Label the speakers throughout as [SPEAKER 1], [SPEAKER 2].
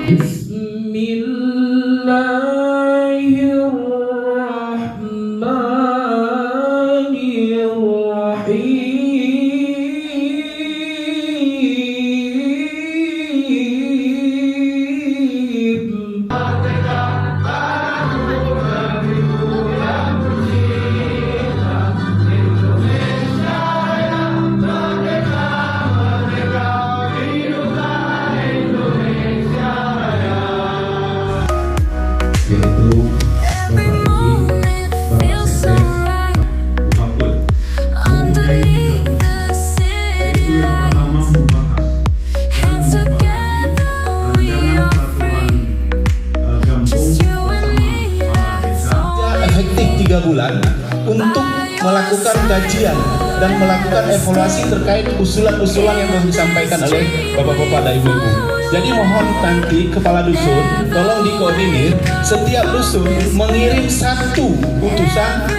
[SPEAKER 1] Efektif 3 bulan untuk melakukan kajian dan melakukan evaluasi terkait usulan-usulan yang telah disampaikan oleh bapak-bapak dan ibu-ibu. Jadi mohon nanti kepala dusun tolong dikoordinir setiap dusun mengirim 1 utusan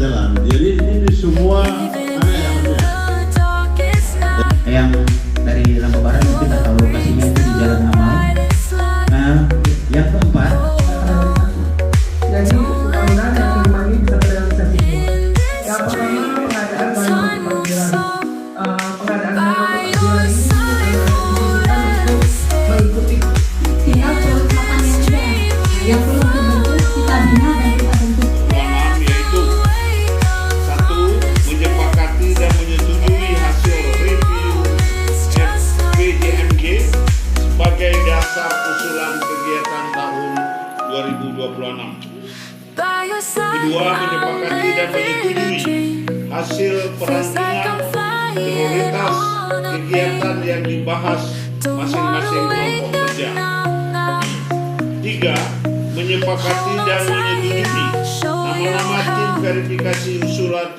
[SPEAKER 2] jalan. Jadi ini semua
[SPEAKER 3] yang dari Lampu Barat mungkin tak tahu lokasinya itu di Jalan Amal. Nah, yang keempat,
[SPEAKER 4] jadi mudah-mudahan yang kelima ini bisa terrealisasi semua. Yang pertama pengadaan bahan panggilan, pengadaan bahan panggilan ini dibutuhkan untuk mengikuti
[SPEAKER 5] tinggal terus makan yang perlu dibentuk kita bina dan kita bentuk.
[SPEAKER 2] menyepakati dan menyetujui hasil review FPJMG sebagai dasar usulan kegiatan tahun 2026. Kedua, menyepakati dan menyetujui hasil perantingan prioritas kegiatan yang dibahas masing-masing kelompok kerja. Tiga, menyepakati dan menyetujui nama-nama tim verifikasi usulan